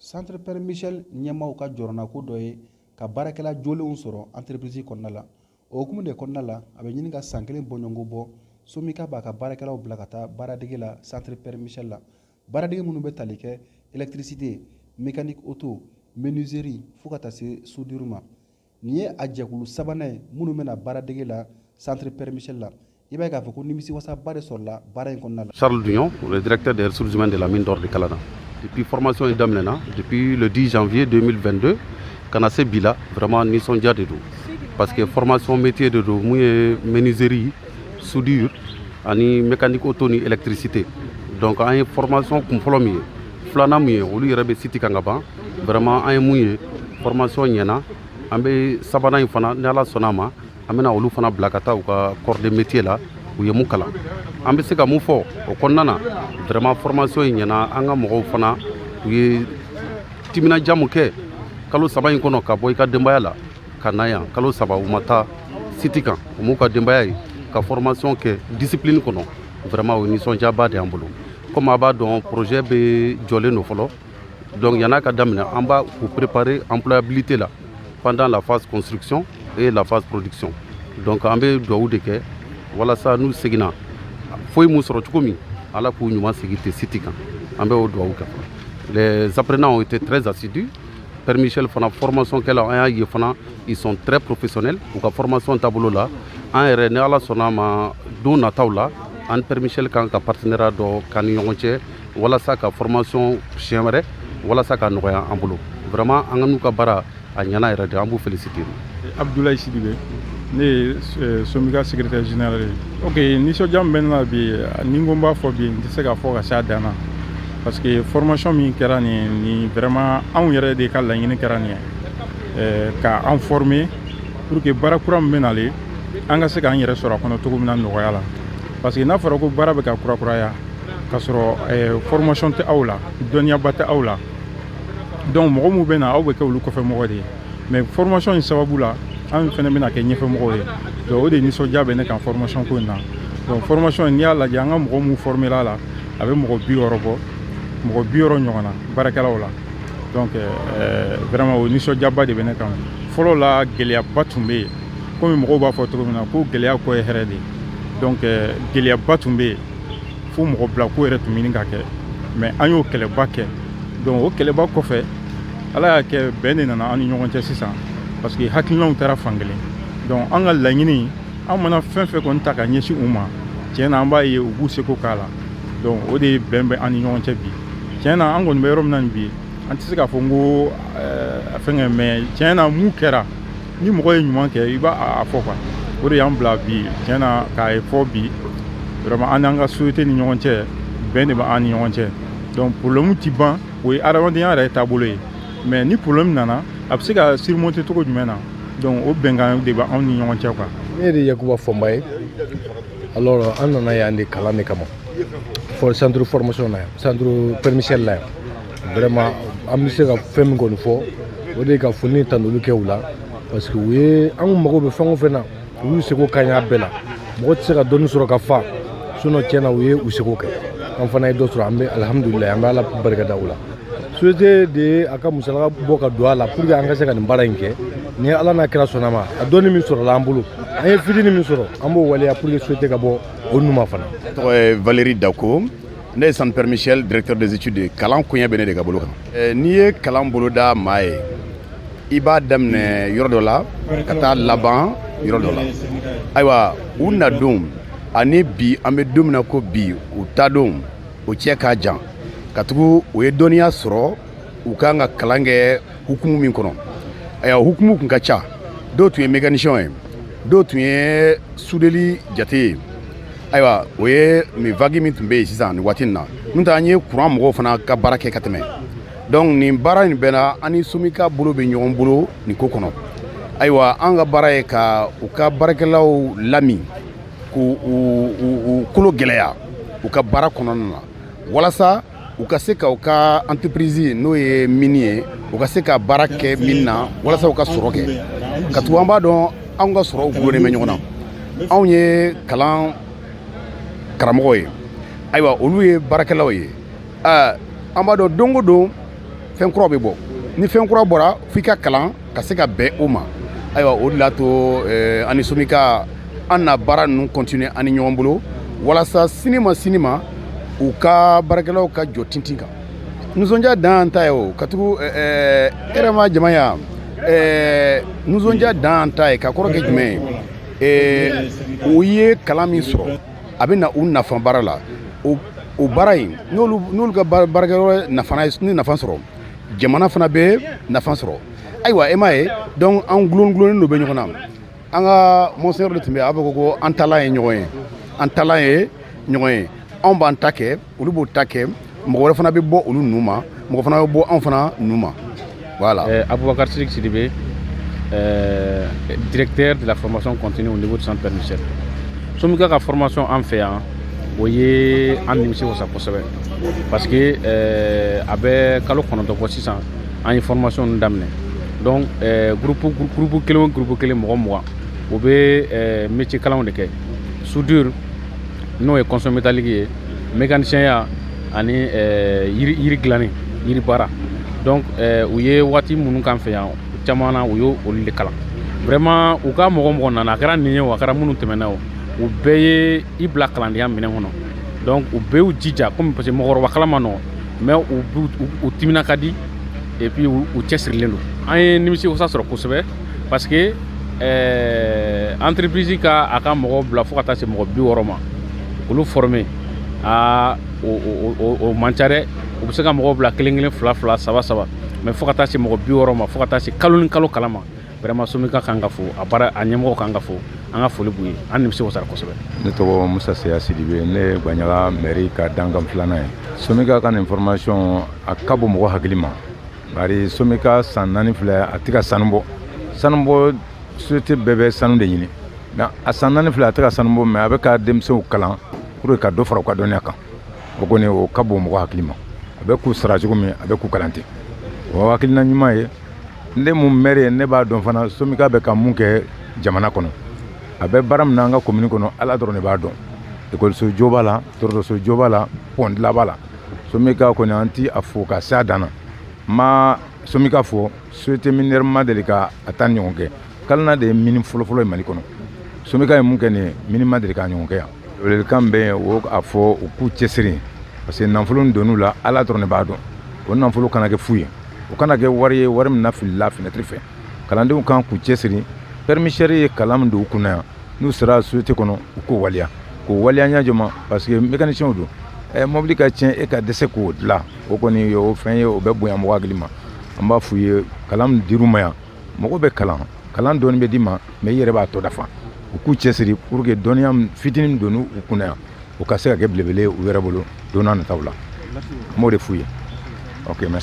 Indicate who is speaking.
Speaker 1: Centre Père Michel ɲɛmaaw ka jɔrɔna ko dɔ ye ka baarakɛla jolenw sɔrɔ entreprise kɔnɔna la. O hukumu de kɔnɔna la a bɛ ɲini ka san kelen bɔɲɔgɔnko bɔ Somika b'a ka baarakɛlaw bila ka taa baaradege la Centre Père Michel la. Baaradege minnu bɛ tali kɛ électricité, mécanique auto, menuiserie fo ka taa se soudure ma. Nin ye a jɛkulu sabanan ye minnu bɛna baaradege la Centre Père Michel la. I b'a ye k'a fɔ ko nimisiwasaba de sɔrɔla baara in kɔnɔna la.
Speaker 2: Charles Dugnon, le directeur des ressources humaines de la mine d'or de Kalana. Depuis formation et daminɛna depuis le 10 janvier 2022 kana se bi la vraiment nisɔndiya de don parce que formation métier de don mun ye menuiserie, soudure ani mécanique auto ni électricité. Donc an ye formation kunfɔlɔ min ye filanan mun ye olu yɛrɛ bɛ siti kan ka ban vraiment an ye mun ye formation ɲɛna an bɛ sabanan in fana ni Ala sɔnna a ma an bɛna olu fana bila ka taa u ka corps de métier la u ye mun kalan an bɛ se ka mun fɔ o kɔnɔna na vraiment formation in ɲɛna an ka mɔgɔw fana u ye timinadiya mun kɛ kalo saba in kɔnɔ ka bɔ i ka denbaya la ka na yan kalo saba u ma taa siti kan u m'u ka denbaya ye ka formation kɛ discipline kɔnɔ vraiment o ye nisɔndiyaba de y'an bolo comme a b'a dɔn projet bɛ jɔlen don fɔlɔ donc yan'a ka daminɛ an b'a u préparer employabilité la pendant la phase construction et la phase production donc an bɛ duwawu de kɛ walasa n'u seginna foyi mun sɔrɔ cogo min ala k'u ɲuman segi te siti kan an bɛ o duwawu kɛ les apprenants ont été très assidus Père Michel fana formation kɛla an y'a ye fana ils sont très professionnels u ka formation taabolo la an yɛrɛ ni ala sɔnna ma don nataw la an Père Michel kan ka partenariat dɔ k'an ni ɲɔgɔn cɛ walasa ka formation siɲɛ wɛrɛ walasa ka nɔgɔya an bolo vraiment an ka n'u ka baara a ɲɛna yɛrɛ de an b'u féliciter.
Speaker 3: Abdoulaye Sidibé ne ye Somika secrétaire général ye. Ok nisɔndiya min bɛ ne la bi ni n ko n b'a fɔ bi n tɛ se k'a fɔ ka s'a dan na parce que formation min kɛra nin vraiment anw yɛrɛ de ka laɲini kɛra nin ye ka an former pour que baara kura min bɛ nalen an ka se k'an yɛrɛ sɔrɔ a kɔnɔ cogo min na nɔgɔya la parce que n'a fɔra ko baara bɛ ka kurakuraya ka sɔrɔ formation tɛ aw la dɔnniyaba tɛ aw la donc mɔgɔ minnu bɛ na aw bɛ kɛ olu kɔfɛ mɔgɔ de ye mais formation in sababu la an fana bɛna kɛ ɲɛfɛmɔgɔw ye donc o de nisɔndiya bɛ ne kan formation ko in na donc formation n'i y'a lajɛ an ka mɔgɔ minnu formera la a bɛ mɔgɔ 60 bɔ mɔgɔ 60 ɲɔgɔn na baarakɛlaw la donc vraiment o nisɔndiyaba de bɛ ne kan fɔlɔ la gɛlɛyaba tun bɛ yen komi mɔgɔw b'a fɔ cogo min na ko gɛlɛya kɔ ye hɛrɛ de ye donc gɛlɛyaba tun bɛ yen fo mɔgɔ bila ko yɛrɛ tun ɲini ka kɛ mais an y'o kɛlɛba kɛ donc o kɛlɛba kɔfɛ ala y'a kɛ bɛn de nana an ni ɲɔgɔn cɛ sisan parce que hakilinaw taara fan kelen donc an ka laɲini an mana fɛn fɛn kɔni ta ka ɲɛsin u ma tiɲɛ na an b'a ye u b'u seko k'a la donc o de bɛn bɛ an ni ɲɔgɔn cɛ bi tiɲɛ na an kɔni bɛ yɔrɔ min na bi an tɛ se k'a fɔ n ko fɛnkɛ mais tiɲɛ na mun kɛra ni mɔgɔ ye ɲuman kɛ i b'a fɔ quoi o de y'an bila bi tiɲɛ na k'a fɔ bi vraiment an n'an ka société ni ɲɔgɔn cɛ bɛn de b'an ni ɲɔgɔn cɛ donc problème ti ban o ye adamadenya yɛrɛ taabolo ye mais ni problème nana a bɛ se ka surmonter cogo jumɛn na donc o bɛnkan de b'anw ni ɲɔgɔn cɛ quoi.
Speaker 4: Ne yɛrɛ ye Yakuba Fɔnba ye alors an nana yan de kalan de kama for centre formation na yan centre Père Michel la yan vraiment an bɛ se ka fɛn min kɔni fɔ o de ye ka foli ta n'olu kɛ u la parce que u ye an mago bɛ fɛn o fɛn na u y'u seko k'an y'a bɛɛ la mɔgɔ tɛ se ka dɔnni sɔrɔ ka fa sinon tiɲɛ na u ye u seko kɛ an fana ye dɔ sɔrɔ an bɛ alhamdulilayi an bɛ ala barikada u la société de a ka musaka bɔ ka don a la pour que an ka se ka nin baara in kɛ ni ala n'a kɛra sɔnna ma a dɔnni min sɔrɔla an bolo an ye fitini min sɔrɔ an b'o waleya pour que société ka bɔ o numa fana.
Speaker 5: Tɔgɔ ye Valérie Dako ne ye Centre Père Michel directeur des études de kalan koɲɛ bɛ ne de ka bolo kan n'i ye kalan boloda maa ye i b'a daminɛ yɔrɔ dɔ la ka taa laban yɔrɔ dɔ la ayiwa u nadon ani bi an bɛ don min na ko bi u ta don o cɛ k'a jan ka tugu u ye dɔnniya sɔrɔ u kan ka kalan kɛ hukumu min kɔnɔ ayiwa hukumu kun ka ca dɔw tun ye mécanicien ye dɔw tun ye soudeli jate ye ayiwa o ye nin vague min tun bɛ yen sisan nin waati in na n'o tɛ an ye courant mɔgɔw fana ka baara kɛ ka tɛmɛ donc nin baara in bɛɛ la an ni Somika bolo bɛ ɲɔgɔn bolo nin ko kɔnɔ ayiwa an ka baara ye ka u ka baarakɛlaw lami k'u kolo gɛlɛya u ka baara kɔnɔna na walasa u ka se ka u ka entreprise n'o ye mini ye u ka se ka baara kɛ min na walasa u ka sɔrɔ kɛ ka tugu an b'a dɔn anw ka sɔrɔw gulonnen bɛ ɲɔgɔn na anw ye kalan karamɔgɔ ye ayiwa olu ye baarakɛlaw ye an b'a dɔn don o don fɛn kuraw bɛ bɔ ni fɛn kura bɔra f'i ka kalan ka se ka bɛn o ma ayiwa o de l'a to ani Somika an na baara ninnu continuer ani ɲɔgɔn bolo walasa sini ma u ka baarakɛlaw ka jɔ tintin kan nisɔndiya dan ta ye o ka tugu ma jama ya nisɔndiya dan ta ye ka kɔrɔ kɛ jumɛn ye u ye kalan min sɔrɔ a bɛ na u nafa baara la o baara in n'olu ka baarakɛyɔrɔ ni nafa sɔrɔ jamana fana bɛ nafa sɔrɔ ayiwa m'a ye donc an gulonlen dɔ bɛ ɲɔgɔn na an ka monseigneur de tun bɛ a bɛ ko an talan ye ɲɔgɔn ye an talan ye ɲɔgɔn ye anw b'an ta kɛ olu b'o ta kɛ mɔgɔ wɛrɛ fana bɛ bɔ olu nu ma mɔgɔ fana bɛ bɔ anw fana nu ma voilà.
Speaker 6: Aboubakar Sidibé, directeur de la formation continue au niveau du centre Père Michel. Somika ka formation an fɛ yan o ye an nimisi wasa kosɛbɛ parce que a bɛ kalo 9 bɔ sisan an ye formation ninnu daminɛ donc groupe kelen mɔgɔ 20 o bɛ métier kalanw de kɛ soudure n'o ye construction métallique ye mécanicien ya ani yiri dilanni yiri baara donc u ye waati minnu k'an fɛ yan caman na u y'o olu de kalan vraiment u ka mɔgɔ nana a kɛra nin ye o a kɛra minnu tɛmɛna o u bɛɛ ye i bila kalandenya minɛn kɔnɔ donc u bɛɛ y'u jija comme parce que mɔgɔkɔrɔba kalan ma nɔgɔn mais u timina ka di et puis u cɛsirilen don an ye nimisi wasa sɔrɔ kosɛbɛ parce que entreprise ka a ka mɔgɔ bila fo ka taa se mɔgɔ 60 ma olu former o man ca dɛ u bɛ se ka mɔgɔ bila kelen fila saba mais fo ka taa se mɔgɔ 60 ma fo ka taa se kalo ni kalo kalan ma vraiment Somika kan ka fo a baara a ɲɛmɔgɔ kan ka fo an ka foli b'u ye an nimisi wasara kosɛbɛ.
Speaker 3: Ne tɔgɔ Musa Seya Sidibe, ne Banyaga mairie ka dankan filanan ye. Somika ka nin formation a ka bon mɔgɔ hakili ma bari Somika san 4 filɛ a tɛ ka sanu bɔ société bɛɛ bɛ sanu de ɲini a san 4 filɛ a tɛ ka sanu bɔ mais a bɛ ka denmisɛnw kalan pour que ka dɔ fara u ka dɔnniya kan o kɔni o ka bon mɔgɔ hakili ma a bɛ k'u sara cogo min a bɛ k'u kalan ten o hakilina ɲuman ye ne mun maire ye ne b'a dɔn fana Somika bɛ ka mun kɛ jamana kɔnɔ a bɛ baara min na an ka commune kɔnɔ ala dɔrɔn de b'a dɔn école jo b'a la dɔgɔtɔrɔso jo b'a la pont dilan b'a la Somika kɔni an ti a fo ka s'a dan na ma Somika fo société minière ma deli ka a ta ɲɔgɔn kɛ kalina de ye mini fɔlɔfɔlɔ ye Mali kɔnɔ Somika ye mun kɛ nin ye mini ma deli ka ɲɔgɔn kɛ yan welelikan bɛ yen o a fɔ u k'u cɛsiri parce que nafolo donn'u la ala dɔrɔn de b'a dɔn o nafolo kana kɛ fu ye o kana kɛ wari ye wari min na filila fenêtre fɛ kalandenw kan k'u cɛsiri permissaire ye kalan min don u kunna yan n'u sera société kɔnɔ u k'o waliya ɲɛ jɔ ma parce que mécaniciens don mobili ka tiɲɛ e ka dɛsɛ k'o dilan o kɔni o fɛn ye o bɛ bonya mɔgɔ hakili ma an b'a f'u ye kalan min dir'u ma yan mɔgɔ bɛ kalan dɔɔni bɛ d'i ma mais i yɛrɛ b'a tɔ dafa u k'u cɛsiri pour que dɔnniya fitinin don u kunna yan o ka se ka kɛ belebele u yɛrɛ bolo don n'a nataw la n b'o de f'u ye ok merci.